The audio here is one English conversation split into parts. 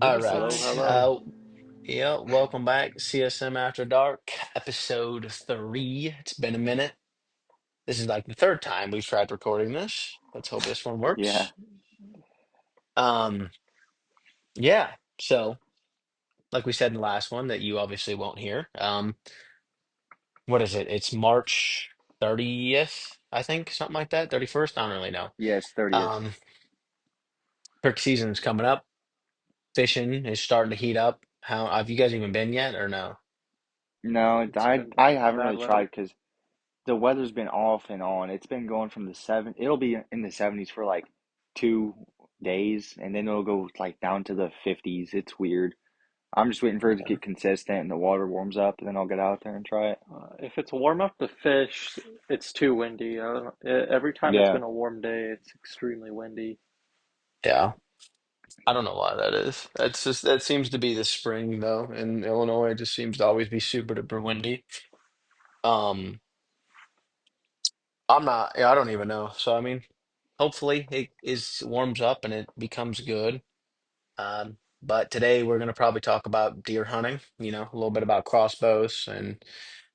All Hello, right. hello. Yeah, welcome back. CSM After Dark, episode 3. It's been a minute. This is like the third time we've tried recording this. Let's hope this one Yeah, works. Um, yeah. So, like we said in the last one that you obviously won't hear. What is it? It's March 30th, I think, something like that. 31st. I don't really know. yeah, it's 30th. Um, Turkey season's coming up. Fishing is starting to heat up. How have you guys even been yet or no? No, It's been I haven't bad really tried weather. because the weather's been off and on. It's been going from the it'll be in the 70s for like 2 days, and then it'll go like down to the 50s. It's weird. I'm just waiting for it to get consistent and the water warms up, and then I'll get out there and try it. If it's warm up to fish, it's too windy. I don't, every time it's Yeah, been a warm day, it's extremely windy. Yeah. I don't know why that is. That's just that seems to be the spring though in Illinois. It just seems to always be super duper windy. Um, I'm not. Yeah, I don't even know. So I mean, hopefully it is warms up and it becomes good. But today we're gonna probably talk about deer hunting. A little bit about crossbows and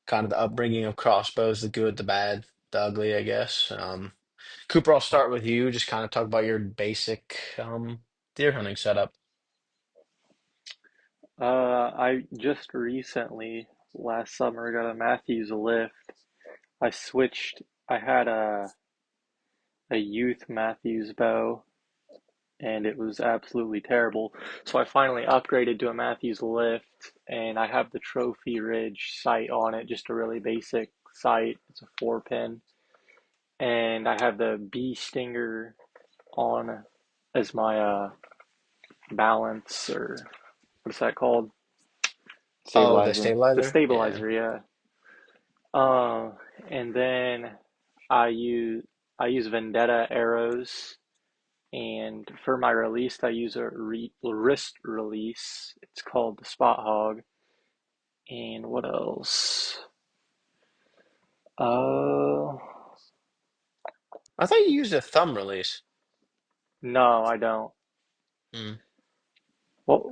kind of the upbringing of crossbows, the good, the bad, the ugly, I guess. Cooper, I'll start with you. Just kind of talk about your basic deer hunting setup. I just recently, last summer, got a Matthews lift. I switched. I had a youth Matthews bow, and it was absolutely terrible. So I finally upgraded to a Matthews lift, and I have the Trophy Ridge sight on it, just a really basic sight. It's a 4 pin. And I have the bee stinger on as my balance, or what's that called? Oh, the stabilizer. The stabilizer. Yeah. stabilizer, yeah. Uh, and then I use I use Vendetta arrows, and for my release, I use a wrist release. It's called the Spot Hog. And what else? Uh, I thought you used a thumb release. no, I don't. Hmm. What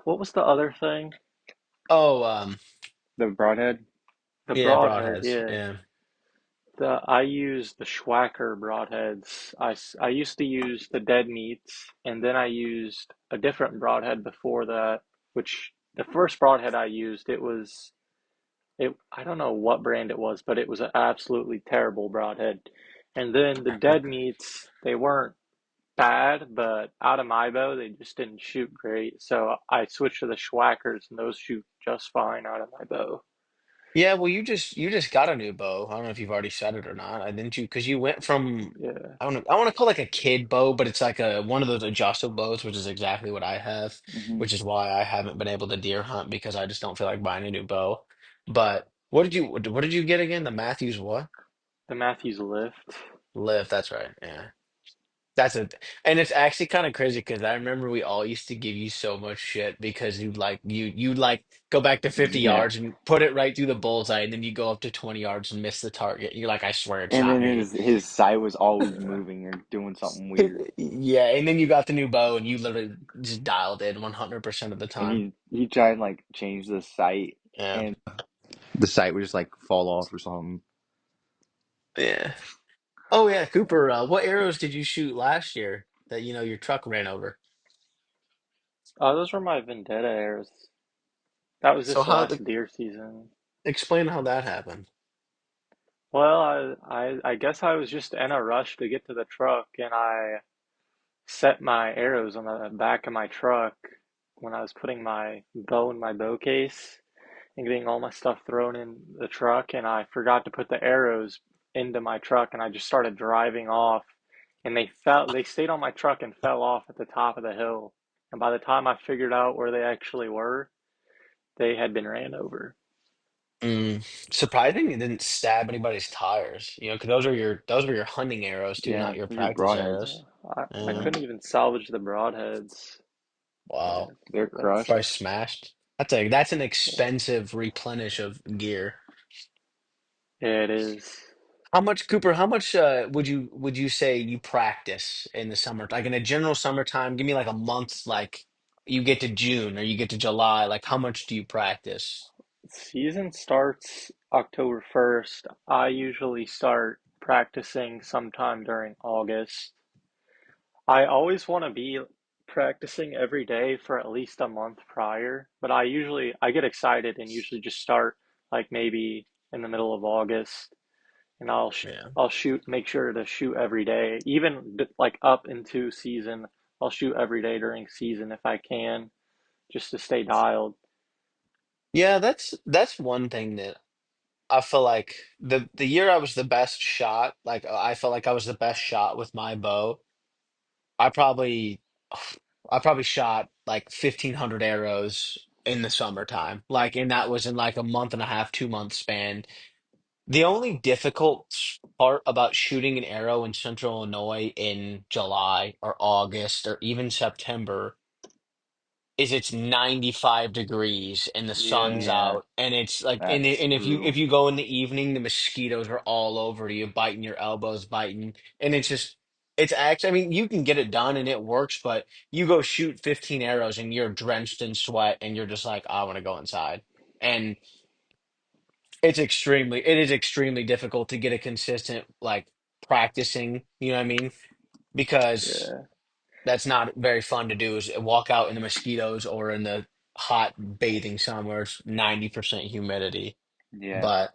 what was the other thing? Oh, The broadhead. The yeah, broadhead, broadheads. yeah. Yeah. I use the Schwacker broadheads. I used to use the dead meats, and then I used a different broadhead before that, which the first broadhead I used, I don't know what brand it was, but it was an absolutely terrible broadhead. And then the dead meats, they weren't bad, but out of my bow, they just didn't shoot great. So I switched to the Schwackers, and those shoot just fine out of my bow. Yeah, well, you just got a new bow. I don't know if you've already said it or not. I didn't you because you went from Yeah. I want to call it like a kid bow, but it's like a one of those adjustable bows, which is exactly what I have, Hmm. which is why I haven't been able to deer hunt because I just don't feel like buying a new bow. But what did you get again? The Matthews what? The Matthews lift. Lift, that's right. Yeah. And it's actually kind of crazy because I remember we all used to give you so much shit because you go back to 50 Yeah, yards and put it right through the bullseye, and then you go up to 20 yards and miss the target. You're like, I swear it's and not then me. his sight was always moving or doing something weird. Yeah, and then you got the new bow and you literally just dialed in 100% of the And time. he tried and like change the sight, Yeah. and the sight would just like fall off or something. Yeah. Oh yeah, Cooper, what arrows did you shoot last year that your truck ran over? Oh, those were my Vendetta arrows. That was So this how the last deer season. explain how that happened. Well, I guess I was just in a rush to get to the truck, and I set my arrows on the back of my truck when I was putting my bow in my bow case and getting all my stuff thrown in the truck, and I forgot to put the arrows into my truck, and I just started driving off, and they stayed on my truck and fell off at the top of the hill. And by the time I figured out where they actually were, they had been ran over. Mm, surprising it didn't stab anybody's tires, because those were your hunting arrows too, Yeah, not your those are practice broadheads. Yeah, arrows. I Yeah. couldn't even salvage the broadheads. Yeah, Wow. They're that's Probably crushed. smashed. That's an yeah, expensive replenish of gear. yeah, it is. How much, Cooper, how much would you say you practice in the summer? Like in a general summertime, give me like a month, like you get to June or you get to July, like how much do you practice? Season starts October 1st. I usually start practicing sometime during August. I always want to be practicing every day for at least a month prior, but I get excited and usually just start like maybe in the middle of August, and Yeah. I'll shoot, make sure to shoot every day, even like up into season. I'll shoot every day during season if I can, just to stay dialed. Yeah, that's one thing that I feel like the year I was the best shot, like I felt like I was the best shot with my bow. I probably I probably shot like 1,500 arrows in the summertime. Like, and that was in like a month and a half, 2 month span. The only difficult part about shooting an arrow in Central Illinois in July or August or even September is it's 95 degrees and the sun's Yeah, Yeah, out and it's like that's and if brutal. you go in the evening the mosquitoes are all over you biting your elbows biting and it's just it's actually I mean you can get it done and it works but you go shoot 15 arrows and you're drenched in sweat and you're just like I want to go inside and it is extremely difficult to get a consistent like practicing you know what I mean because yeah, that's not very fun to do is walk out in the mosquitoes or in the hot bathing sun where it's 90% humidity. Yeah. But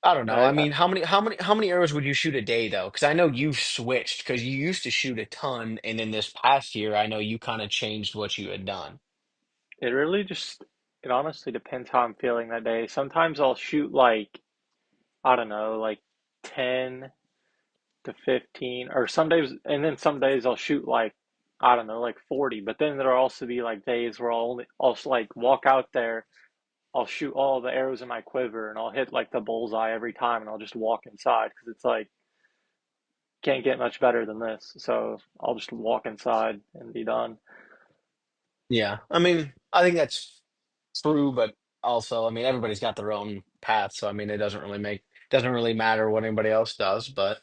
I don't know. I but mean, how many arrows would you shoot a day though? Because I know you've switched because you used to shoot a ton, and in this past year, I know you kind of changed what you had done. it really just, it honestly depends how I'm feeling that day. Sometimes I'll shoot like, I don't know, like 10 to 15, or some days, and then some days I'll shoot like, I don't know, like 40. But then there'll also be like days where I'll like walk out there, I'll shoot all the arrows in my quiver, and I'll hit like the bullseye every time, and I'll just walk inside because it's like, can't get much better than this. So I'll just walk inside and be done. Yeah, I mean, I think that's true, but also, I mean, everybody's got their own path, so I mean, it doesn't really matter what anybody else does. But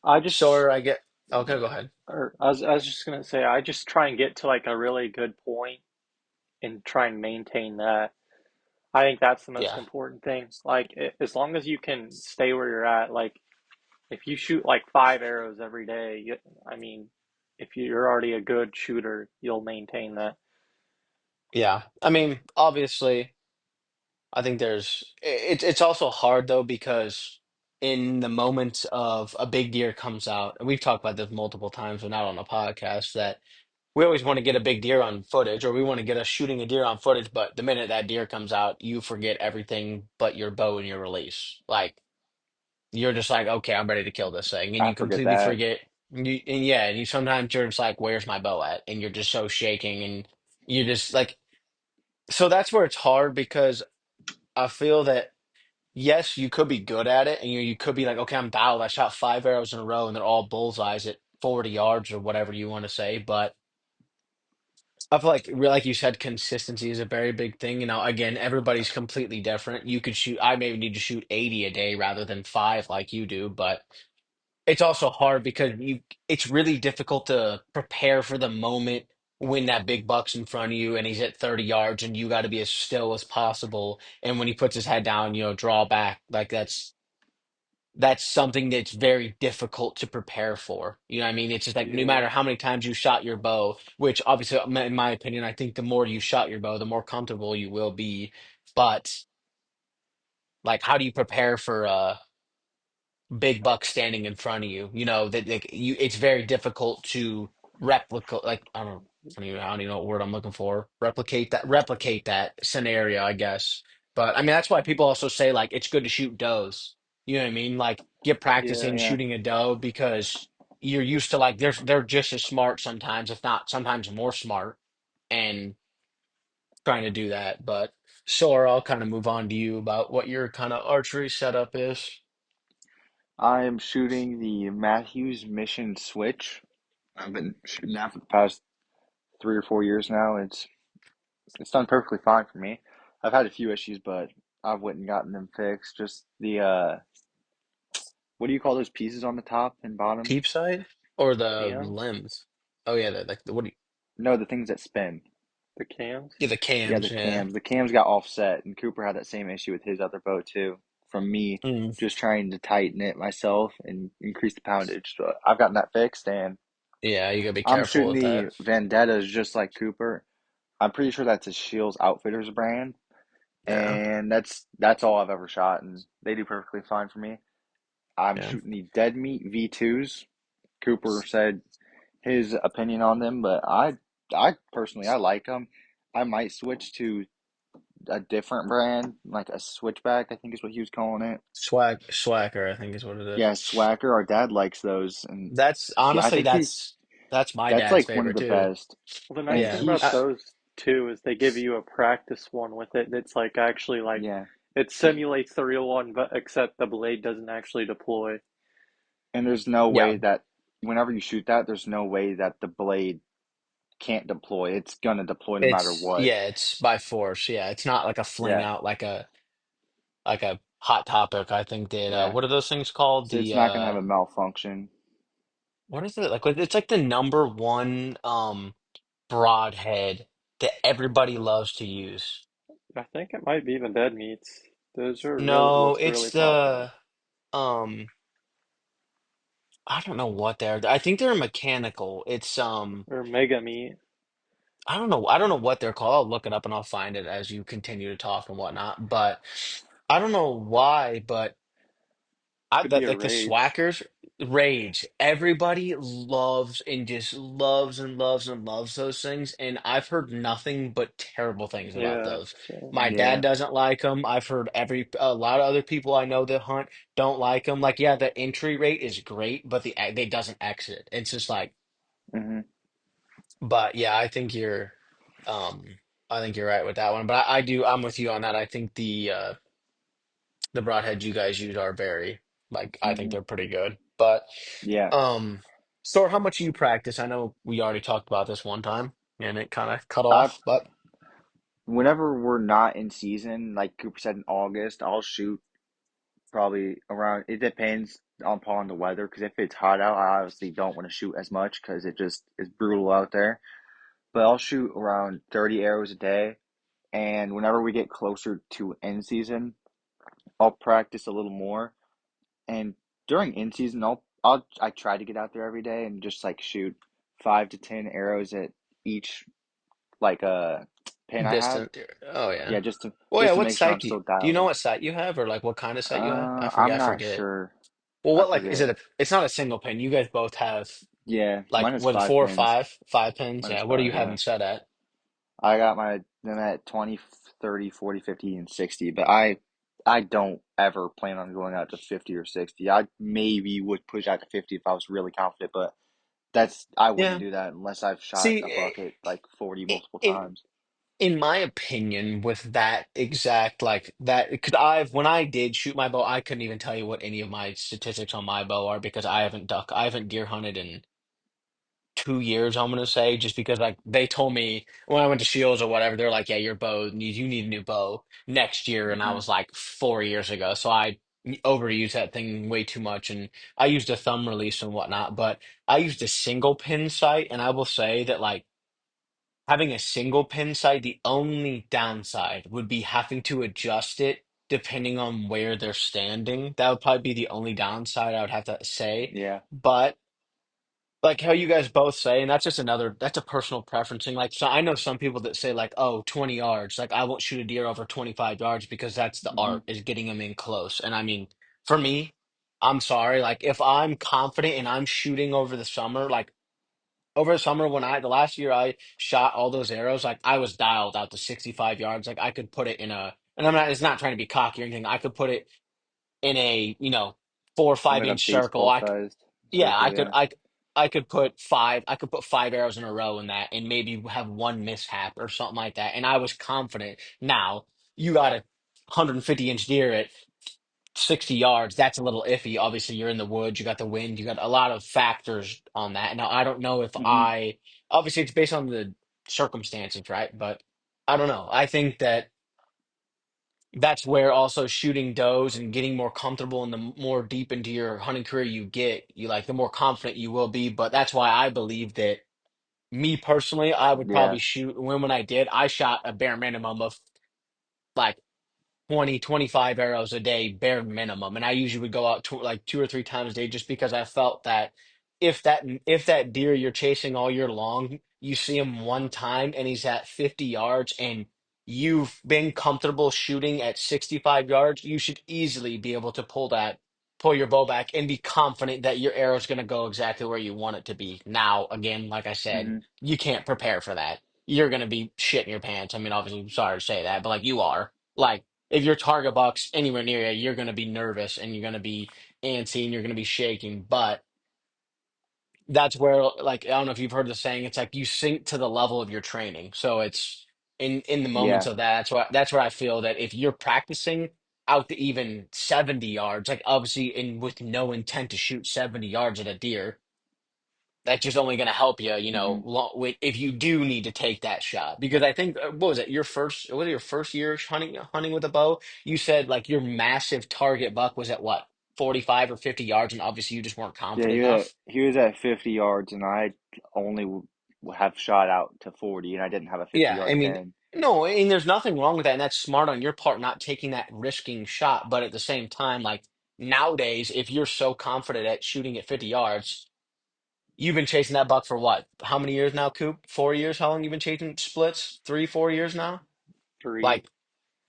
I just sure, I get. Okay, go ahead. or I was just gonna say, I just try and get to like a really good point and try and maintain that. I think that's the most Yeah, important thing. Like, as long as you can stay where you're at, like, if you shoot like 5 arrows every day, I mean, if you're already a good shooter, you'll maintain that. yeah. I mean, obviously. I think it's also hard though because in the moments of a big deer comes out, and we've talked about this multiple times, but not on a podcast, that we always want to get a big deer on footage or we want to get us shooting a deer on footage, but the minute that deer comes out, you forget everything but your bow and your release. Like you're just like, okay, I'm ready to kill this thing, and I you forget completely that. forget. And yeah, and you sometimes you're just like, where's my bow at? And you're just so shaking, and you're just like, so that's where it's hard because I feel that yes, you could be good at it, and you could be like, okay, I'm dialed. I shot 5 arrows in a row, and they're all bullseyes at 40 yards or whatever you want to say. But I feel like, like you said, consistency is a very big thing. You know, again, everybody's completely different. You could shoot. I maybe need to shoot 80 a day rather than five like you do, but it's also hard because it's really difficult to prepare for the moment when that big buck's in front of you and he's at 30 yards and you got to be as still as possible. And when he puts his head down, draw back. Like that's something that's very difficult to prepare for. You know what I mean? It's just like no Yeah. matter how many times you shot your bow, which obviously, in my opinion, I think the more you shot your bow, the more comfortable you will be. But like, how do you prepare for big buck standing in front of you? You know that like you, it's very difficult to replicate. Like I don't even know what word I'm looking for. Replicate that scenario, I guess. But I mean, that's why people also say like it's good to shoot does. You know what I mean? Like get Yeah. practicing Yeah. shooting a doe because you're used to like they're just as smart sometimes, if not sometimes more smart, and trying to do that. But Sora, I'll kind of move on to you about what your kind of archery setup is. I am shooting the Matthews Mission Switch. I've been shooting that for the past 3 or 4 years now. It's done perfectly fine for me. I've had a few issues, but I've went and gotten them fixed. Just the what do you call those pieces on the top and bottom? Peep sight or the PM. limbs? Oh yeah, like what do you? No, the things that spin. The cams. Yeah, the Yeah, cams, the yeah. cams. The cams got offset, and Cooper had that same issue with his other boat too. From me Mm, just trying to tighten it myself and increase the poundage. So I've gotten that fixed, and yeah, you gotta be I'm careful shooting with that. the Vendettas just like Cooper. I'm pretty sure that's a Shields Outfitters brand, Yeah, and that's all I've ever shot, and they do perfectly fine for me. I'm yeah. shooting the Dead Meat V2s. Cooper said his opinion on them, but I personally I like them. I might switch to a different brand, like a switchback, I think is what he was calling it. Swagger, I think is what it is. Yeah, Swacker. Our dad likes those, and That's I honestly think that's my that's dad's like one of favorite the too. best. Well, the nice And thing Yeah, about he's those too is they give you a practice one with it that's like actually like yeah, it simulates the real one, but except the blade doesn't actually deploy. and there's no yeah. way that whenever you shoot that, there's no way that the blade can't deploy. It's gonna deploy no matter It's what. yeah, it's by force. Yeah, it's not like a fling Yeah, out like a hot topic. I think that yeah. what are those things called? So it's not gonna have a malfunction. What is it? Like it's like the number one broadhead that everybody loves to use. I think it might be even dead meats. Those are really No, what's it's really popular. the um I don't know what they're. I think they're mechanical. It's Or mega meat. I don't know. I don't know what they're called. I'll look it up and I'll find it as you continue to talk and whatnot. But I don't know why, but I Could be that a like the rage. Swackers rage. Everybody loves and just loves and loves and loves those things, and I've heard nothing but terrible things about Yeah, those. same. My dad Yeah. doesn't like them. I've heard a lot of other people I know that hunt don't like them. Like, yeah, the entry rate is great, but they doesn't exit. It's just like, Hmm. but yeah, um, I think you're right with that one. But I do, I'm with you on that. I think the broadheads you guys use are very like I think Hmm. they're pretty good. But Yeah. um so how much you practice? I know we already talked about this one time and it kind of cut I off, but Whenever we're not in season, like Cooper said in August, I'll shoot probably around. It depends upon the weather, because if it's hot out, I obviously don't want to shoot as much because it just is brutal out there. But I'll shoot around 30 arrows a day, and whenever we get closer to end season, I'll practice a little more. And during in season, I try to get out there every day and just like shoot 5 to 10 arrows at each like pin I have. distant. Oh yeah. Yeah, Well, yeah, just to what make sure I'm site still do you dialed know in. what site you have or like what kind of site you have? I'm I not forget. sure. Well, I what like is forget. it it's not a single pin. You guys both have Yeah, like mine is what five four or pins. five pins? Mine Yeah, is what do five, you have yeah. them set at? I got them at 20, 30, 40, 50, and 60, but I don't ever plan on going out to 50 or 60. I maybe would push out to 50 if I was really confident, but I wouldn't Yeah. do that unless I've shot a See, bucket like 40 i- multiple in times. in my opinion, with that exact like that, because when I did shoot my bow, I couldn't even tell you what any of my statistics on my bow are because I haven't deer hunted in 2 years. I'm gonna say just because like they told me when I went to Shields or whatever, they're like, yeah, your bow you need a new bow next year, and I Hmm. was like 4 years ago, so I overused that thing way too much, and I used a thumb release and whatnot, but I used a single pin sight, and I will say that like. Having a single pin sight, the only downside would be having to adjust it depending on where they're standing. That would probably be the only downside I would have to say. Yeah. But like how you guys both say, and that's just that's a personal preference thing. Like, so I know some people that say like, oh, 20 yards. Like I won't shoot a deer over 25 yards because that's the Hmm. art is getting them in close. And I mean, for me, I'm sorry. Like if I'm confident and I'm shooting over the summer, like over the summer when the last year I shot all those arrows, like I was dialed out to 65 yards. Like I could put it in and it's not trying to be cocky or anything. I could put it in a, 4 or 5 Like a inch circle. baseball sized Yeah, circle, yeah. I could I could put 5 arrows in a row in that and maybe have one mishap or something like that. And I was confident. Now you got a 150-inch deer at 60 yards, that's a little iffy. Obviously, you're in the woods, you got the wind, you got a lot of factors on that. Now, I don't know if Hmm. obviously, it's based on the circumstances, right? But I don't know. I think that that's where also shooting does and getting more comfortable and the more deep into your hunting career you get, the more confident you will be. But that's why I believe that. Me personally, I would Yeah. probably shoot when I did, I shot a bare minimum of like 20, 25 arrows a day, bare minimum. And I usually would go out to like 2 or 3 times a day just because I felt that if that deer you're chasing all year long, you see him one time and he's at 50 yards and you've been comfortable shooting at 65 yards, you should easily be able to pull your bow back and be confident that your arrow's going to go exactly where you want it to be. Now, again, like I said, Hmm. you can't prepare for that. You're going to be shitting your pants. I mean, obviously, I'm sorry to say that, but like you are. Like if your target buck's anywhere near you, you're going to be nervous and you're going to be antsy and you're going to be shaking. But that's where, like, I don't know if you've heard the saying, it's like you sink to the level of your training. So it's in the moments Yeah. of that. That's where I feel that if you're practicing out to even 70 yards, like obviously, in with no intent to shoot 70 yards at a deer, that's just only going to help you, Hmm. if you do need to take that shot. Because I think, what was it, was it your first year hunting with a bow? You said like your massive target buck was at what, 45 or 50 yards, and obviously you just weren't Yeah, confident enough. he was at 50 yards, and I only have shot out to 40, and I didn't have a 50 Yeah, I yard mean, pin. no, and there's nothing wrong with that, and that's smart on your part, not taking that risking shot. But at the same time, like nowadays, if you're so confident at shooting at 50 yards, you've been chasing that buck for what? How many years now, Coop? 4 years? How long you been chasing splits? 3, 4 years now? 3. Like,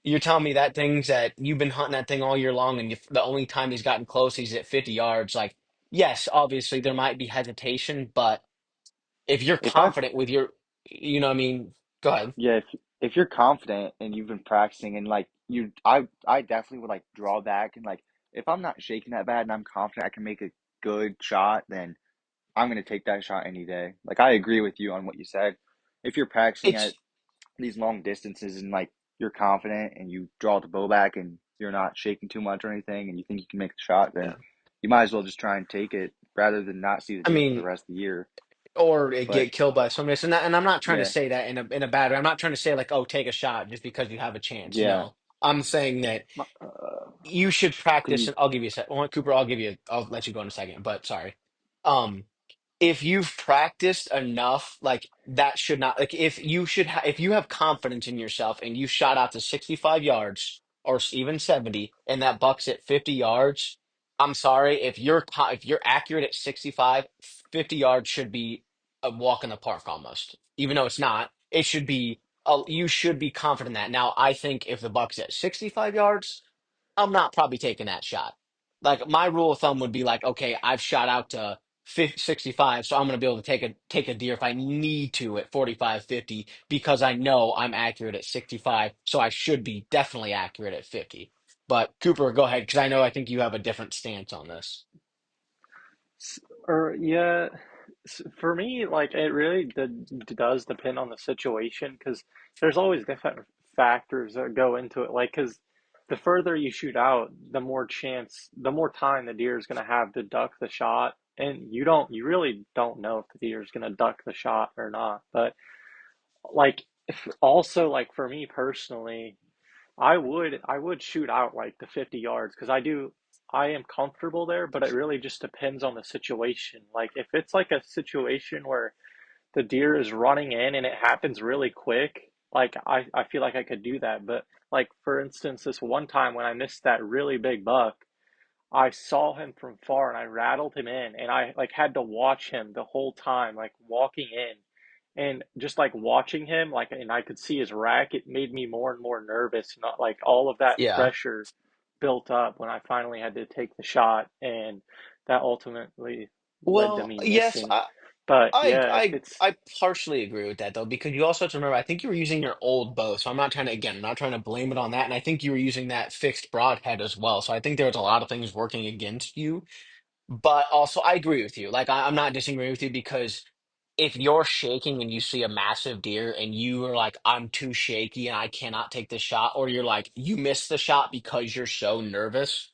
you're telling me that things that you've been hunting that thing all year long, and the only time he's gotten close, he's at 50 yards. Like, yes, obviously there might be hesitation, but if you're If I confident with your, what I mean, go ahead. Yeah, if you're confident and you've been practicing and like I definitely would like draw back and like if I'm not shaking that bad and I'm confident I can make a good shot, then I'm gonna take that shot any day. Like I agree with you on what you said. If you're practicing at It's, these long distances and like you're confident and you draw the bow back and you're not shaking too much or anything and you think you can make the shot, then yeah. you might as well just try and take it rather than not see the I deer for the mean, rest of the year. or it But get killed by somebody. So, and I'm not trying to yeah, say that in a bad way. I'm not trying to say like, oh, take a shot just because you have a chance. yeah. No, I'm saying that Uh, you should can practice, you and I'll give you a sec. Well, Cooper, I'll let you go in a second, but sorry. Um, if you've practiced enough, like that should not, like if you have confidence in yourself and you shot out to 65 yards or even 70 and that buck's at 50 yards, I'm sorry, if you're accurate at 65, 50 yards should be a walk in the park almost. Even though it's not, it should be you should be confident in that. Now, I think if the buck's at 65 yards, I'm not probably taking that shot. Like my rule of thumb would be like, okay, I've shot out to 50, 65, so I'm going to be able to take a deer if I need to at 45, 50 because I know I'm accurate at 65, so I should be definitely accurate at 50. But Cooper, go ahead because I think you have a different stance on this. Or yeah, for me, like it really does depend on the situation because there's always different factors that go into it. Like, because the further you shoot out, the more time the deer is going to have to duck the shot, and you really don't know if the deer is going to duck the shot or not. But like, if also like for me personally, I would shoot out like the 50 yards because I am comfortable there, but it really just depends on the situation. Like if it's like a situation where the deer is running in and it happens really quick, like I feel like I could do that. But like for instance, this one time when I missed that really big buck, I saw him from far and I rattled him in and I like had to watch him the whole time, like walking in and just like watching him, like, and I could see his rack, it made me more and more nervous. Not like all of that Yeah. pressure built up when I finally had to take the shot, and that ultimately led to Well, me yes, missing. But I yeah, I it's I partially agree with that though, because you also have to remember, I think you were using your old bow, so I'm not trying to blame it on that, and I think you were using that fixed broadhead as well. So I think there was a lot of things working against you. But also, I agree with you. Like, I'm not disagreeing with you because if you're shaking and you see a massive deer and you are like, I'm too shaky and I cannot take this shot, or you're like, you missed the shot because you're so nervous.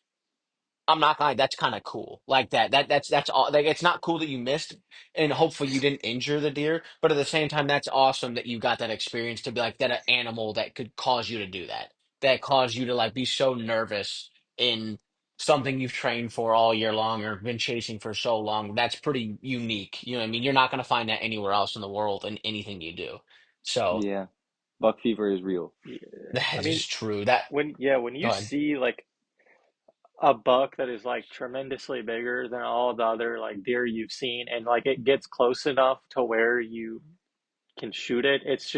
I'm not gonna, that's kind of cool. Like that's all. Like, it's not cool that you missed and hopefully you didn't injure the deer, but at the same time, that's awesome that you got that experience to be like that an animal that could cause you to do that, that caused you to like be so nervous in something you've trained for all year long or been chasing for so long, that's pretty unique. You know what I mean? You're not going to find that anywhere else in the world in anything you do. So Yeah, buck fever is real. Yeah. I that mean, is true. That when Go you ahead. see like a buck that is like tremendously bigger than all the other like deer you've seen, and like it gets close enough to where you can shoot it, it's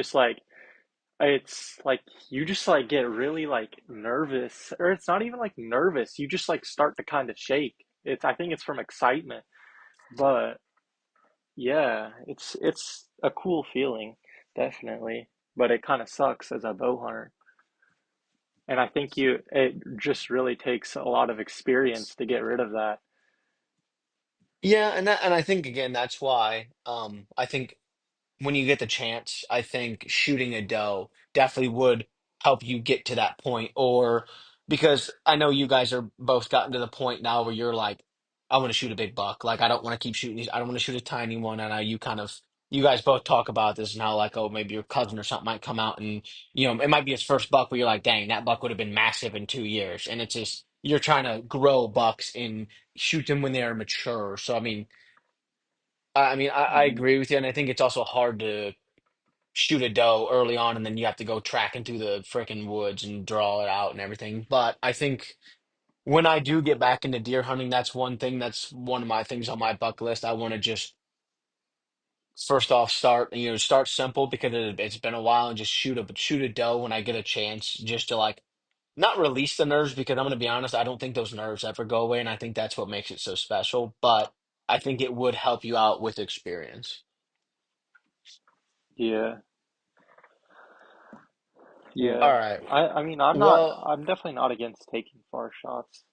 like you just like get really like nervous, or it's not even like nervous. You just like start to kind of shake. It's I think it's from excitement, but yeah, it's a cool feeling, definitely. But it kind of sucks as a bow hunter. And I think it just really takes a lot of experience to get rid of that. Yeah, and I think again that's why I think when you get the chance, I think shooting a doe definitely would help you get to that point. Or because I know you guys are both gotten to the point now where you're like, I want to shoot a big buck. Like I don't want to keep shooting these. I don't want to shoot a tiny one. And you guys both talk about this and how like, oh, maybe your cousin or something might come out and it might be his first buck where you're like, dang, that buck would have been massive in 2 years. And it's just you're trying to grow bucks and shoot them when they are mature. So I Hmm. agree with you, and I think it's also hard to shoot a doe early on and then you have to go tracking through the freaking woods and draw it out and everything. But I think when I do get back into deer hunting, that's one of my things on my bucket list. I want to just first off start simple because it's been a while and just shoot a doe when I get a chance just to like not release the nerves because I'm gonna be honest, I don't think those nerves ever go away and I think that's what makes it so special. But I think it would help you out with experience. Yeah, Yeah. yeah. All right. I mean, Well, I'm definitely not against taking far shots,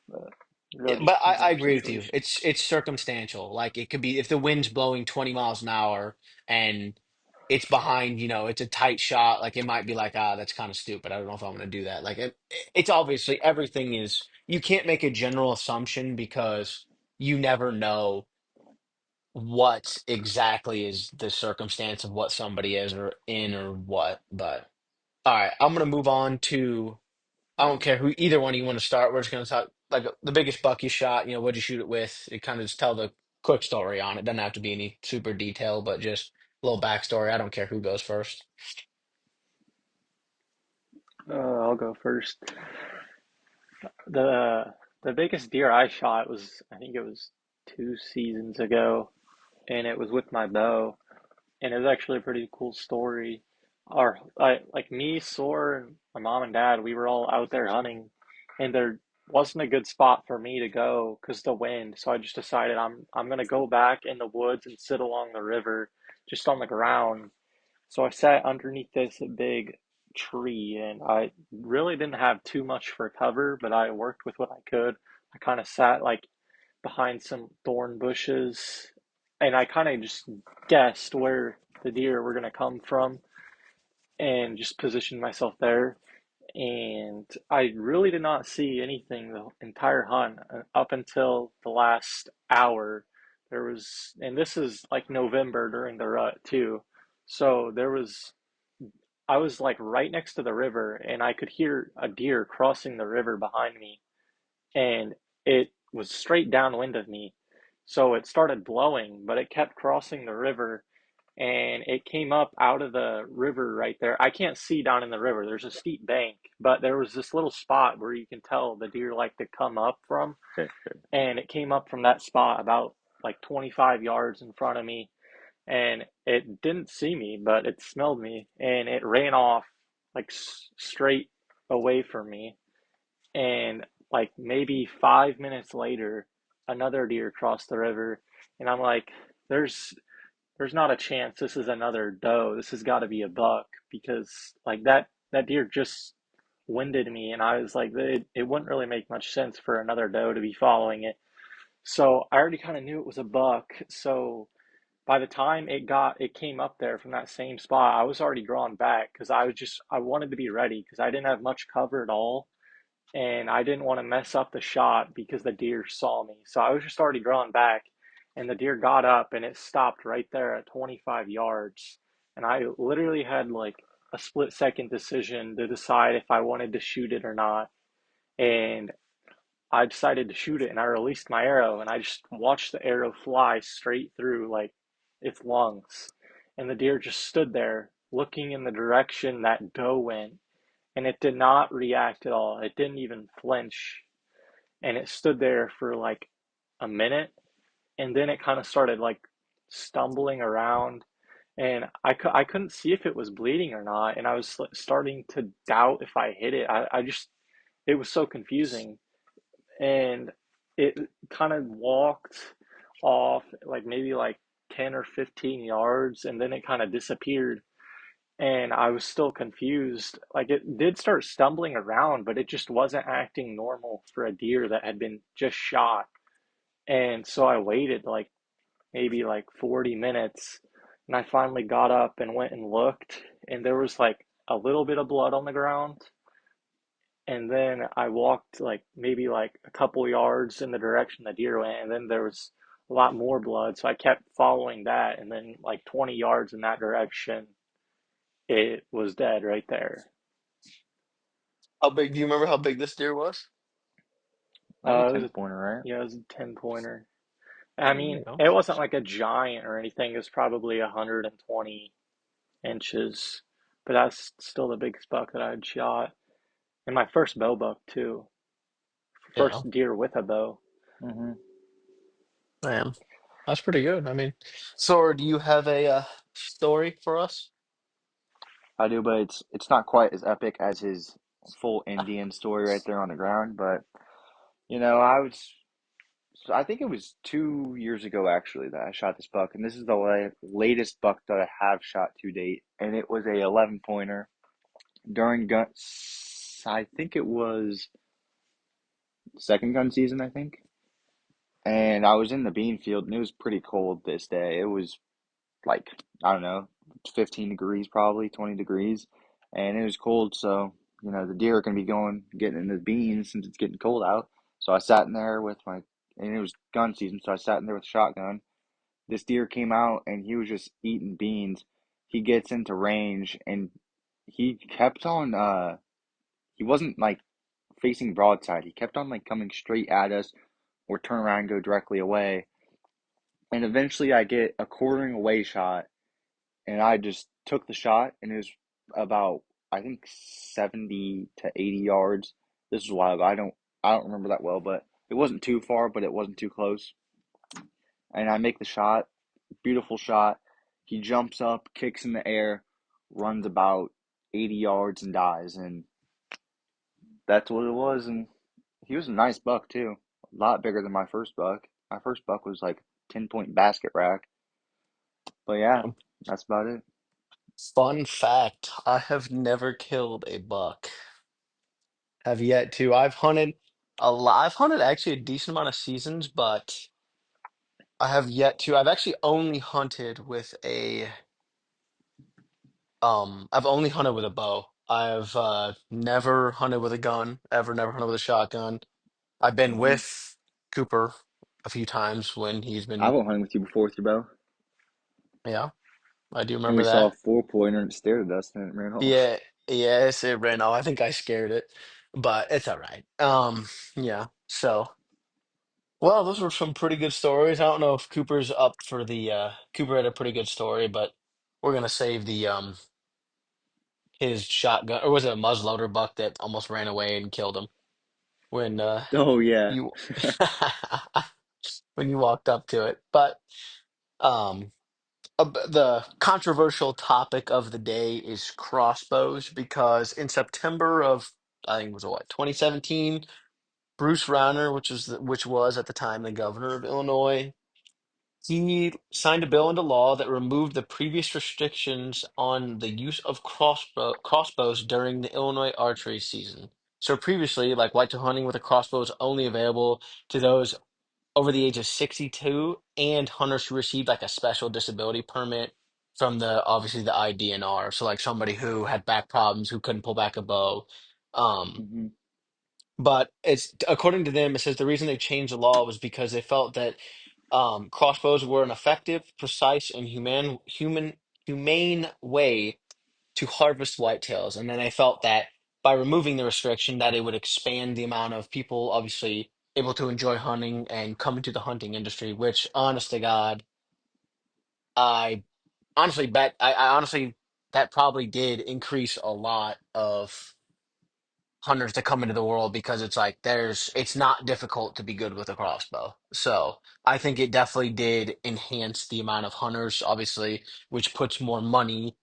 but it really yeah, just but depends on I your agree with you. situation. It's circumstantial. Like it could be if the wind's blowing 20 miles an hour and it's behind, it's a tight shot, like it might be like, that's kind of stupid. I don't know if I'm gonna do that. Like it's obviously everything is you can't make a general assumption because you never know what exactly is the circumstance of what somebody is or in or what. But all right, I'm gonna move on to I don't care who either one of you want to start. We're just gonna talk like the biggest buck you shot. What'd you shoot it with? It kind of just tell the quick story on it. Doesn't have to be any super detail, but just a little backstory. I don't care who goes first. I'll go first. The the biggest deer I shot was I think it was 2 seasons ago, and it was with my bow, and it was actually a pretty cool story. Like me, Soar, and my mom and dad, we were all out there hunting, and there wasn't a good spot for me to go because the wind. So I just decided I'm gonna go back in the woods and sit along the river, just on the ground. So I sat underneath this big tree, and I really didn't have too much for cover, but I worked with what I could. I kind of sat like behind some thorn bushes, and I kind of just guessed where the deer were going to come from and just positioned myself there. And I really did not see anything the entire hunt up until the last hour. And this is like November during the rut too. So I was like right next to the river, and I could hear a deer crossing the river behind me, and it was straight downwind of me. So it started blowing, but it kept crossing the river, and it came up out of the river right there. I can't see down in the river. There's a steep bank, but there was this little spot where you can tell the deer like to come up from, and it came up from that spot about like 25 yards in front of me, and it didn't see me, but it smelled me, and it ran off like straight away from me. And like maybe 5 minutes later, another deer crossed the river, and I'm like, there's there's not a chance this is another doe. This has got to be a buck because like that deer just winded me, and I was like, it wouldn't really make much sense for another doe to be following it. So I already kind of knew it was a buck. So by the time it came up there from that same spot, I was already drawn back because I wanted to be ready because I didn't have much cover at all, and I didn't want to mess up the shot because the deer saw me. So I was just already drawn back, and the deer got up and it stopped right there at 25 yards. And I literally had like a split second decision to decide if I wanted to shoot it or not. And I decided to shoot it and I released my arrow and I just watched the arrow fly straight through like its lungs. And the deer just stood there looking in the direction that doe went and it did not react at all. It didn't even flinch. And it stood there for like a minute and then it kind of started like stumbling around and I couldn't see if it was bleeding or not and I was starting to doubt if I hit it. I just it was so confusing and it kind of walked off like maybe like 10 or 15 yards and then it kind of disappeared and I was still confused. Like it did start stumbling around, but it just wasn't acting normal for a deer that had been just shot. And so I waited like maybe like 40 minutes and I finally got up and went and looked and there was like a little bit of blood on the ground and then I walked like maybe like a couple yards in the direction the deer went, and then there was a lot more blood. So I kept following that, and then like 20 yards in that direction, it was dead right there. How big? Do you remember how big this deer was? Like a It was 10 a pointer, right? yeah, it was a 10 pointer. I There you mean, go. it wasn't like a giant or anything. It was probably 120 inches, but that's still the biggest buck that I had shot. And my first bow buck too. Yeah, First deer with a bow. Mm-hmm. man, that's pretty good. I mean, so do you have a story for us? I do, but it's not quite as epic as his full Indian story right there on the ground. But I think it was 2 years ago actually that I shot this buck, and this is the latest buck that I have shot to date, and it was a 11 pointer during gun. I think it was second gun season, I think, and I was in the bean field, and it was pretty cold this day. It was like, I don't know, 15 degrees, probably 20 degrees, and it was cold. So the deer are gonna be getting into the beans since it's getting cold out. So I sat in there with my, and it was gun season, so I sat in there with a shotgun. This deer came out and he was just eating beans. He gets into range and he kept on he wasn't like facing broadside. He kept on like coming straight at us or turn around and go directly away. And eventually I get a quartering away shot and I just took the shot and it was about, I think, 70 to 80 yards. This is a while ago. I don't remember that well, but it wasn't too far, but it wasn't too close. And I make the shot, beautiful shot. He jumps up, kicks in the air, runs about 80 yards and dies. And that's what it was. And he was a nice buck too. A lot bigger than my first buck. My first buck was like 10-point basket rack. But yeah, Yeah. that's about it. Fun fact, I have never killed a buck. Have yet to. I've hunted a lot. I've hunted actually a decent amount of seasons, but I have yet to. I've actually only hunted with a I've only hunted with a bow. I've never hunted with a gun, ever never hunted with a shotgun. I've been Hmm. with Cooper a few times when he's I been, went hunting with you before with your bow. yeah, I do And remember we saw a that. 4 pointer and it stared at us and it ran off. Yeah, yes, it ran off. I think I scared it, but it's all right. Yeah. So, well, those were some pretty good stories. I don't know if Cooper's up for the Cooper had a pretty good story, but we're gonna save the his shotgun, or was it a muzzleloader buck that almost ran away and killed him when Oh yeah. you when you walked up to it. But um the controversial topic of the day is crossbows because in September of, I think it was what, 2017, Bruce Rauner, which was at the time the governor of Illinois, he signed a bill into law that removed the previous restrictions on the use of crossbows during the Illinois archery season. So previously, like whitetail hunting with a crossbow is only available to those over the age of 62 and hunters who received like a special disability permit from the obviously the IDNR. So like somebody who had back problems who couldn't pull back a bow. Um, Hmm. but it's according to them, it says the reason they changed the law was because they felt that crossbows were an effective, precise, and humane way to harvest whitetails. And then they felt that by removing the restriction, that it would expand the amount of people, obviously, able to enjoy hunting and come into the hunting industry, which honest to God, I honestly bet I honestly that probably did increase a lot of hunters to come into the world because it's like it's not difficult to be good with a crossbow. So I think it definitely did enhance the amount of hunters, obviously, which puts more money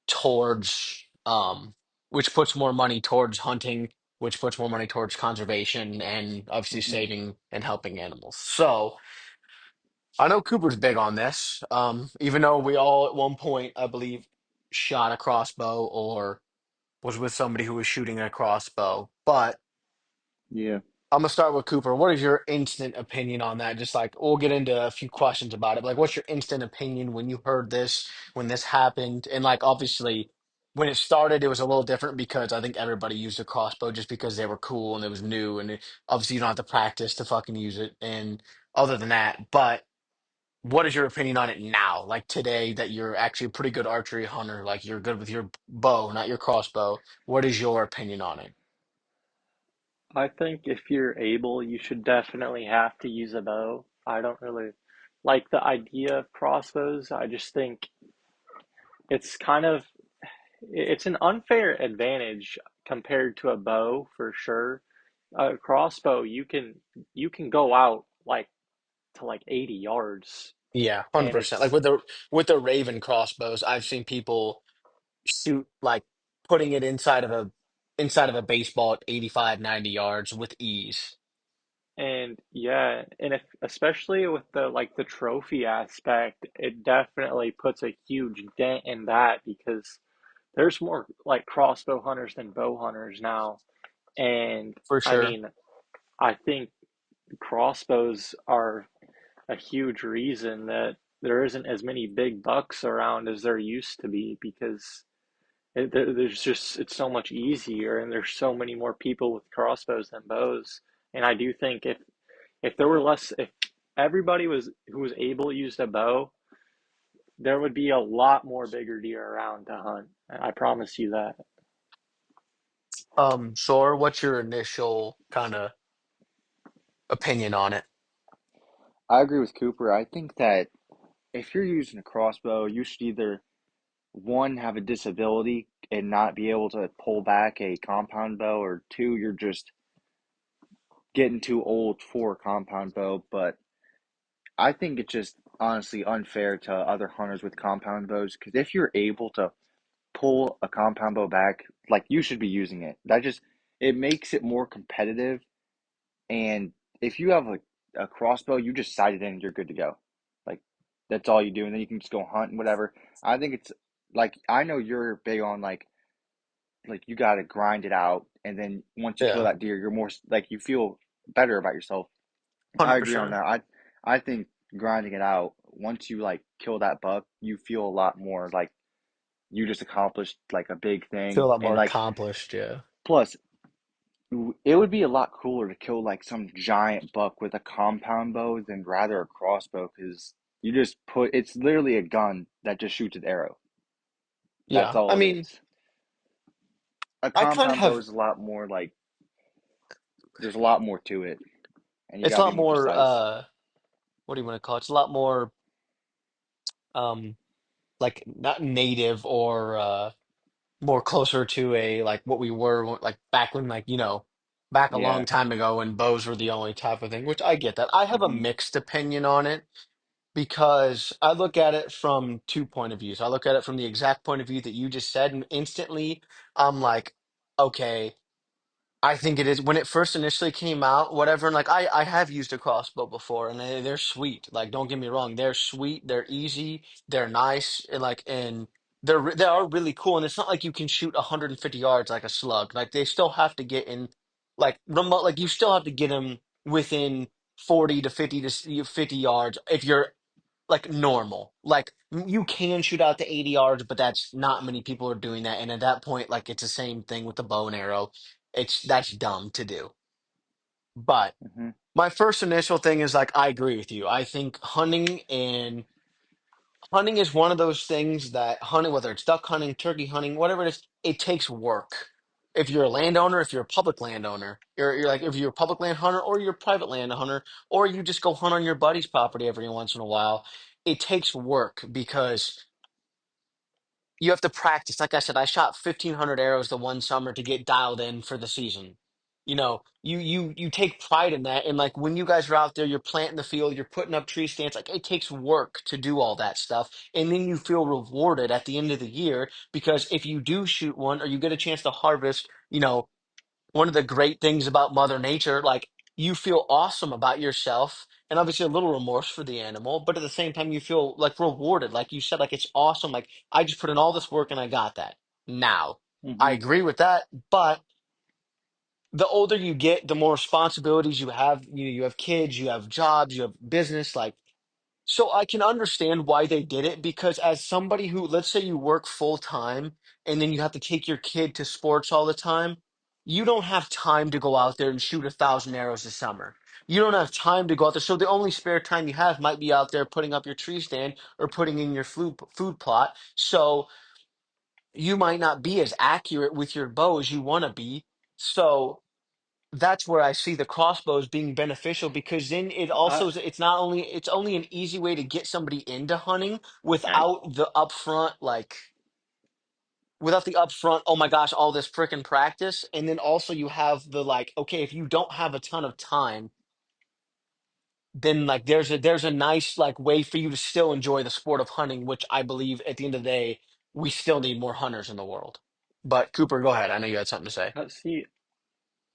towards which puts more money towards hunting, which puts more money towards conservation and obviously Hmm. saving and helping animals. So I know Cooper's big on this. Even though we all at one point, I believe, shot a crossbow or was with somebody who was shooting a crossbow. But Yeah. I'm gonna start with Cooper. What is your instant opinion on that? Just like we'll get into a few questions about it. Like, what's your instant opinion when you heard this, when this happened? And like, obviously, when it started, it was a little different because I think everybody used a crossbow just because they were cool and it was new, and obviously you don't have to practice to fucking use it. And other than that, but what is your opinion on it now? Like today, that you're actually a pretty good archery hunter, like you're good with your bow, not your crossbow. What is your opinion on it? I think if you're able, you should definitely have to use a bow. I don't really like the idea of crossbows. I just think it's kind of it's an unfair advantage compared to a bow for sure. A crossbow, you can go out like to like 80 yards, Yeah, and 100%. Like it's with the Raven crossbows, I've seen people shoot like putting it inside of a baseball at 85, 90 yards with ease. and yeah, and if especially with the trophy aspect, it definitely puts a huge dent in that because there's more like crossbow hunters than bow hunters now. And For I sure. mean, I think crossbows are a huge reason that there isn't as many big bucks around as there used to be because there's just it's so much easier and there's so many more people with crossbows than bows. And I do think if there were less if everybody was who was able to use a bow, there would be a lot more bigger deer around to hunt. I promise you that. Sore, what's your initial kind of opinion on it? I agree with Cooper. I think that if you're using a crossbow, you should either one have a disability and not be able to pull back a compound bow, or two, you're just getting too old for a compound bow. But I think it's just honestly unfair to other hunters with compound bows because if you're able to pull a compound bow back, like you should be using it. That just it makes it more competitive. And if you have a crossbow, you just sight it in and you're good to go. Like that's all you do, and then you can just go hunt and whatever. I think it's like I know you're big on like you got to grind it out, and then once you kill Yeah, that deer, you're more like you feel better about yourself. I agree on 100%. that. I think grinding it out once you like kill that buck, you feel a lot more like you just accomplished like a big Feel thing, a lot and more like accomplished, yeah. plus it would be a lot cooler to kill like some giant buck with a compound bow than rather a crossbow because you just put it's literally a gun that just shoots an arrow. That's Yeah. I all it mean, is. A I kind of compound bow have is a lot more like there's a lot more to it, and you it's gotta a be lot more more precise. what do you want to call it? It's a lot more um like not native or more closer to a like what we were like back when like back a long Yeah. time ago when bows were the only type of thing, which I get that. I have a Hmm. mixed opinion on it because I look at it from two point of views. I look at it from the exact point of view that you just said, and instantly I'm like, okay, I think it is when it first initially came out, whatever. And like I have used a crossbow before, and they're sweet. Like don't get me wrong, they're sweet, they're easy, they're nice, and they are really cool. And it's not like you can shoot 150 yards like a slug. Like they still have to get in, like remote. Like you still have to get them within 40 to 50 yards if you're like normal. Like you can shoot out to 80 yards, but that's not many people are doing that. And at that point, like it's the same thing with the bow and arrow. That's dumb to do. But Hmm. my first initial thing is like I agree with you. I think hunting is one of those things that hunting, whether it's duck hunting, turkey hunting, whatever it is, it takes work. if you're a landowner, if you're a public landowner, you're like if you're a public land hunter or you're a private land hunter, or you just go hunt on your buddy's property every once in a while, it takes work because you have to practice. Like I said, I shot 1,500 arrows the one summer to get dialed in for the season. You take pride in that, and like when you guys are out there, you're planting the field, you're putting up tree stands. Like it takes work to do all that stuff, and then you feel rewarded at the end of the year because if you do shoot one or you get a chance to harvest, one of the great things about Mother Nature, like you feel awesome about yourself and obviously a little remorse for the animal, but at the same time you feel like rewarded. Like you said, like it's awesome. Like I just put in all this work and I got that. Now, I Hmm. agree with that, but the older you get, the more responsibilities you have. You have kids, you have jobs, you have business. Like so I can understand why they did it because as somebody who, let's say you work full time and then you have to take your kid to sports all the time, you don't have time to go out there and shoot 1,000 arrows a summer. You don't have time to go out there. So the only spare time you have might be out there putting up your tree stand or putting in your food plot. So you might not be as accurate with your bow as you want to be. So that's where I see the crossbows being beneficial because then it I also it's not only it's only an easy way to get somebody into hunting without the upfront without the upfront oh my gosh all this frickin' practice and then also you have the like okay if you don't have a ton of time then like there's a nice like way for you to still enjoy the sport of hunting which I believe at the end of the day we still need more hunters in the world. But Cooper, go ahead. I know you had something to say. see.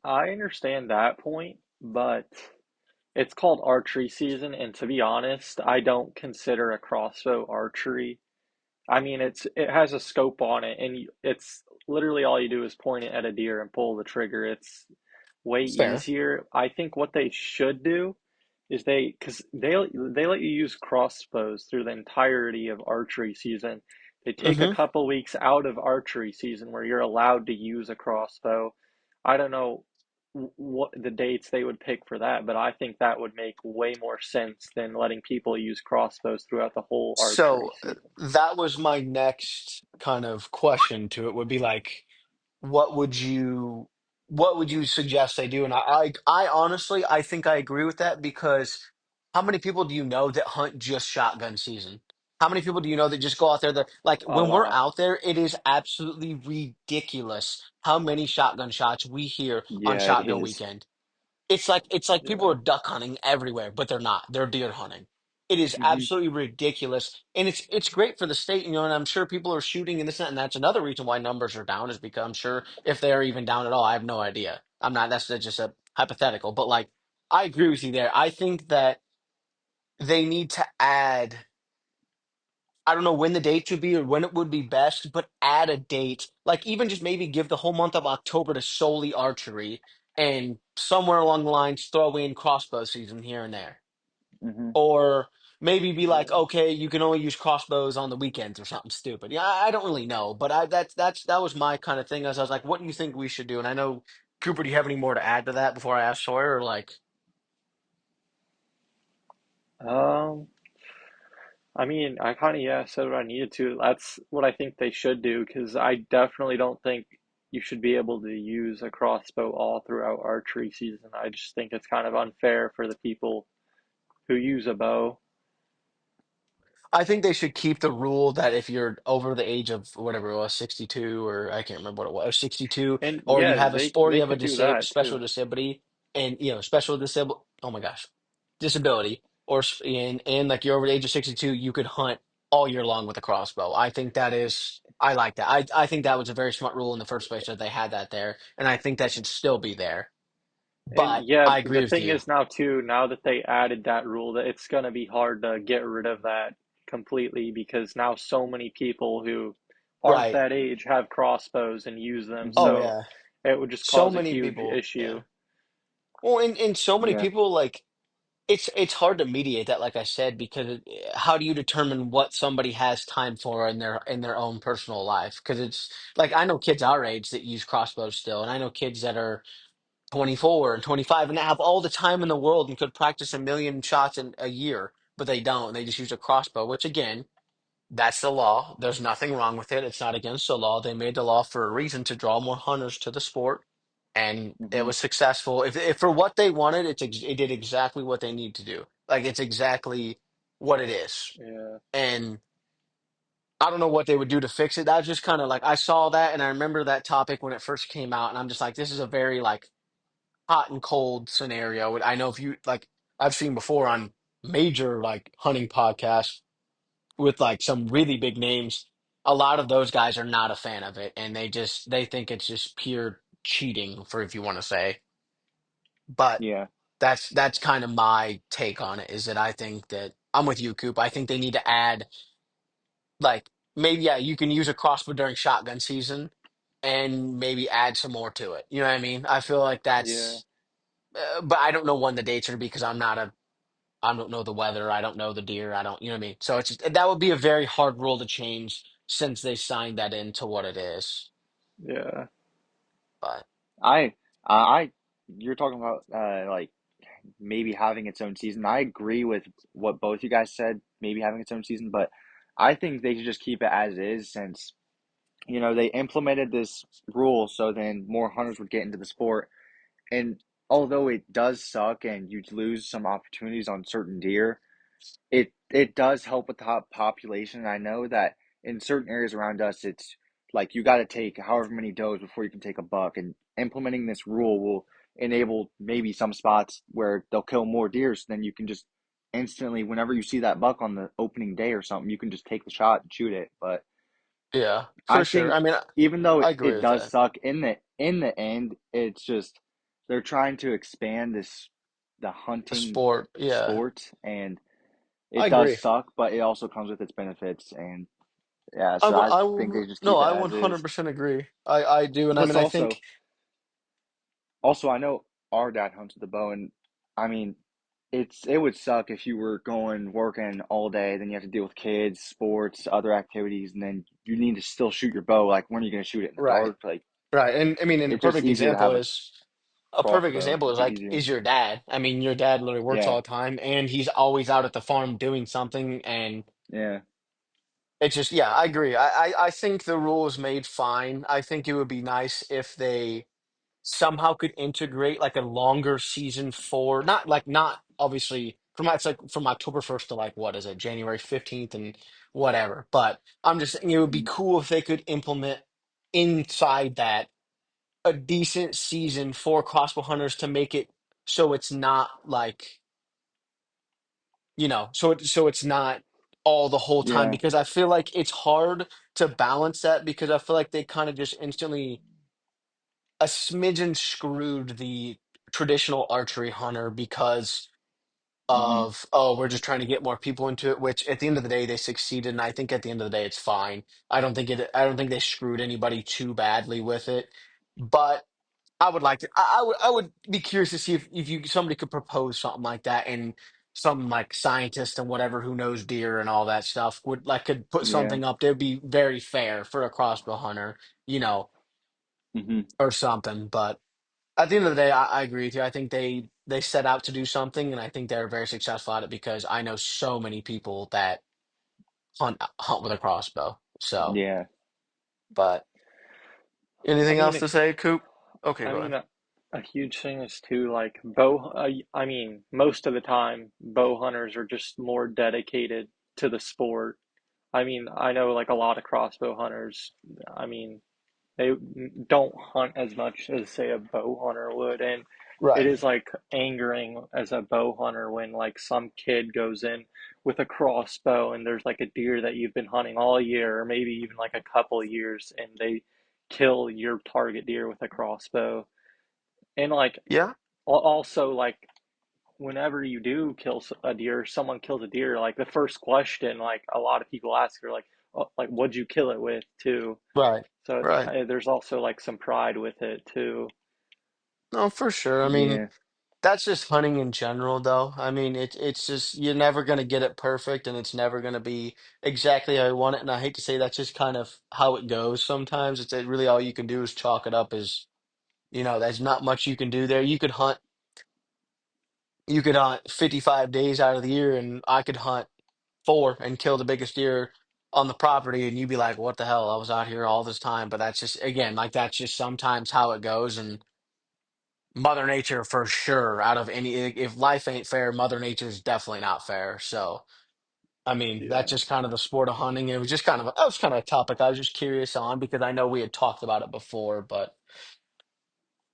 I understand that point, but it's called archery season, and to be honest, I don't consider a crossbow archery. I mean, it has a scope on it, and it's literally all you do is point it at a deer and pull the trigger. It's way Fair. easier. I think what they should do is because they let you use crossbows through the entirety of archery season. They take a Mm-hmm. couple weeks out of archery season where you're allowed to use a crossbow. I don't know what the dates they would pick for that, but I think that would make way more sense than letting people use crossbows throughout the whole archery So season. that was my next kind of question to it would be like, what would you what would you suggest they do? And I honestly I think I agree with that because how many people do you know that hunt just shotgun season? How many people do you know that just go out there that like A when we're lot. out there, it is absolutely ridiculous how many shotgun shots we hear on Yeah, it shotgun is. weekend. It's like people Yeah. are duck hunting everywhere, but they're not. They're deer hunting. It is Hmm. absolutely ridiculous, and it's great for the state, and I'm sure people are shooting and this and that, and that's another reason why numbers are down is because I'm sure if they're even down at all, I have no idea. I'm not. That's just a hypothetical, but like I agree with you there. I think that they need to add. I don't know when the date should be or when it would be best, but add a date. Like even just maybe give the whole month of October to solely archery and somewhere along the lines throw in crossbow season here and there. Hmm. Or maybe be like, Yeah. okay, you can only use crossbows on the weekends or something stupid. Yeah, I don't really know, but that was my kind of thing. As I was like, what do you think we should do? And I know Cooper, do you have any more to add to that before I ask Sawyer? Or like, Um, I mean, I kind of, yeah, said what I needed to. That's what I think they should do because I definitely don't think you should be able to use a crossbow all throughout archery season. I just think it's kind of unfair for the people who use a bow. I think they should keep the rule that if you're over the age of whatever it was, 62 or I can't remember what it was, 62, And or you yeah, have a or you they have a could do that special too. disability and special disable oh my gosh, disability or and like you're over the age of 62, you could hunt all year long with a crossbow. I think that is I like that. I think that was a very smart rule in the first place that they had that there, and I think that should still be there. And But yeah, I agree the with thing you. is now too, now that they added that rule, that it's going to be hard to get rid of that completely because now so many people who aren't Right. that age have crossbows and use them, Hmm. Oh so yeah. it would just So cause a many huge people. issue. Yeah. Well, and so many Yeah. people like it's hard to mediate that, like I said, because how do you determine what somebody has time for in their own personal life? Because it's like I know kids our age that use crossbows still, and I know kids that are 24 and 25 and they have all the time in the world and could practice a million shots in a year, but they don't. They just use a crossbow, which again, That's the law. There's nothing wrong with it. It's not against the law. They made the law for a reason to draw more hunters to the sport, and it Hmm. was successful. If for what they wanted, it did exactly what they need to do. Like it's exactly what it is. Yeah, And I don't know what they would do to fix it. That was just kind of like I saw that and I remember that topic when it first came out, and I'm just like, this is a very like hot and cold scenario. And I know if you like I've seen before on major like hunting podcasts with like some really big names, a lot of those guys are not a fan of it, and they think it's just pure cheating, for if you want to say. But Yeah, that's kind of my take on it. Is that I think that I'm with you, Coop. I think they need to add like maybe yeah, you can use a crossbow during shotgun season, and maybe add some more to it. You know what I mean? I feel like yeah, that's, but I don't know when the dates are because I don't know the weather. I don't know the deer. I don't, you know what I mean? So it's just, that would be a very hard rule to change since they signed that into what it is. yeah, But I, I, you're talking about like maybe having its own season. I agree with what both you guys said, maybe having its own season, but I think they should just keep it as is since, they implemented this rule so then more hunters would get into the sport. And although it does suck and you lose some opportunities on certain deer, it does help with the population. I know that in certain areas around us, it's like you got to take however many does before you can take a buck. And implementing this rule will enable maybe some spots where they'll kill more deer. So then you can just instantly, whenever you see that buck on the opening day or something, you can just take the shot and shoot it. But yeah, I for sure. I think mean, even though I agree it with does that. suck in the end, it's just they're trying to expand the A hunting sport. Yeah, sport, and I it does agree. suck, but it also comes with its benefits. And yeah, so I I think will, they just no, keep it I as is. 100% agree. I do. And I Plus, mean, I think, also I know our dad hunts with a bow, and I mean, it would suck if you were going working all day, then you have to deal with kids, sports, other activities, and then you need to still shoot your bow. Like, when are you going to shoot it in the right, dark? Like, right. And I mean, and it's just easier to have a perfect example is It'd be like, easier. is your dad. I mean, your dad literally works all Yeah, the time and he's always out at the farm doing something. And yeah, it's just, yeah, I agree. I think the rule is made fine. I think it would be nice if they somehow could integrate like a longer season for not obviously from it's like from October 1st to like what is it, January 15th and whatever. But I'm just saying it would be mhm, cool if they could implement inside that a decent season for crossbow hunters to make it so it's not like, so it's not all the whole time yeah, because I feel like it's hard to balance that because I feel like they kind of just instantly a smidgen screwed the traditional archery hunter because hmm, of, oh, we're just trying to get more people into it, which at the end of the day they succeeded, and I think at the end of the day it's fine. I don't think they screwed anybody too badly with it. But I would like to I would be curious to see if you somebody could propose something like that, and some like scientist and whatever who knows deer and all that stuff would like could put yeah, something up that would be very fair for a crossbow hunter, hmm, or something. But at the end of the day, I agree with you. I think they set out to do something, and I think they're very successful at it because I know so many people that hunt with a crossbow. So, yeah. but I anything mean, else to say, Coop? Okay, I go mean, ahead. a huge thing is too like I mean, most of the time, bow hunters are just more dedicated to the sport. I mean, I know like a lot of crossbow hunters. I mean, they don't hunt as much as say a bow hunter would, and it Right. is like angering as a bow hunter when like some kid goes in with a crossbow and there's like a deer that you've been hunting all year or maybe even like a couple years and they kill your target deer with a crossbow. And like Yeah. also like whenever you do kill a deer, someone kills a deer, like the first question like a lot of people ask are like, oh, like what'd you kill it with too? Right. So Right. there's also like some pride with it too. No, for sure. I mean, Yeah. that's just hunting in general, though. I mean, it's just you're never gonna get it perfect, and it's never gonna be exactly how you want it. And I hate to say that's just kind of how it goes. Sometimes it's really all you can do is chalk it up as, there's not much you can do there. You could hunt 55 days out of the year, and I could hunt four and kill the biggest deer. on the property, and you'd be like, "What the hell? I was out here all this time." But that's just again, like that's just sometimes how it goes, and Mother Nature for sure. Out of any, if life ain't fair, Mother Nature's definitely not fair. So, I mean, that's Yeah. just kind of the sport of hunting. It was just kind of that was kind of a topic I was just curious on because I know we had talked about it before, but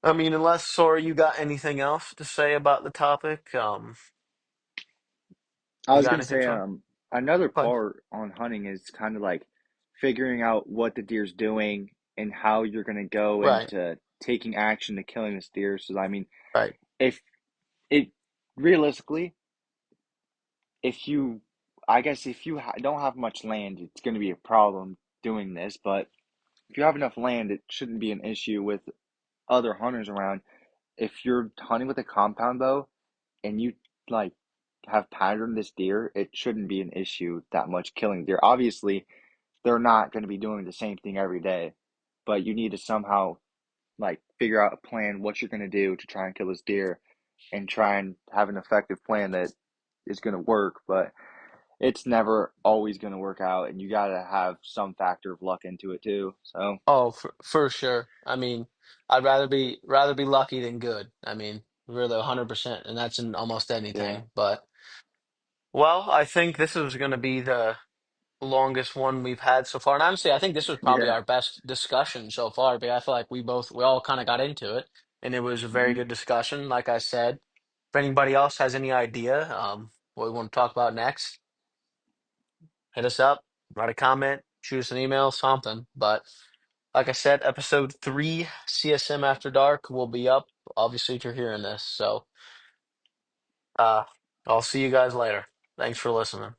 I mean, unless Sora, you got anything else to say about the topic? I You was got gonna anything, say, Sora? another Go ahead. part on hunting is kind of like figuring out what the deer's doing and how you're gonna go Right, into taking action to killing this deer. So I mean, right. if it realistically, if you, I guess if you don't have much land, it's gonna be a problem doing this. But if you have enough land, it shouldn't be an issue with other hunters around. If you're hunting with a compound bow and you like have patterned this deer, it shouldn't be an issue that much killing deer. Obviously, they're not going to be doing the same thing every day, but you need to somehow like figure out a plan what you're going to do to try and kill this deer and try and have an effective plan that is going to work, but it's never always going to work out and you got to have some factor of luck into it too. So, Oh, for sure. I mean, I'd rather be lucky than good. I mean, really 100%, and that's in almost yeah. anything. But well, I think this is going to be the longest one we've had so far. And honestly, I think this was probably Yeah. our best discussion so far. But I feel like we all kind of got into it, and it was a very Hmm. good discussion. Like I said, if anybody else has any idea, what we want to talk about next, hit us up, write a comment, shoot us an email, something. But like I said, episode 3, CSM After Dark, will be up, obviously, if you're hearing this. So uh, I'll see you guys later. Thanks for listening.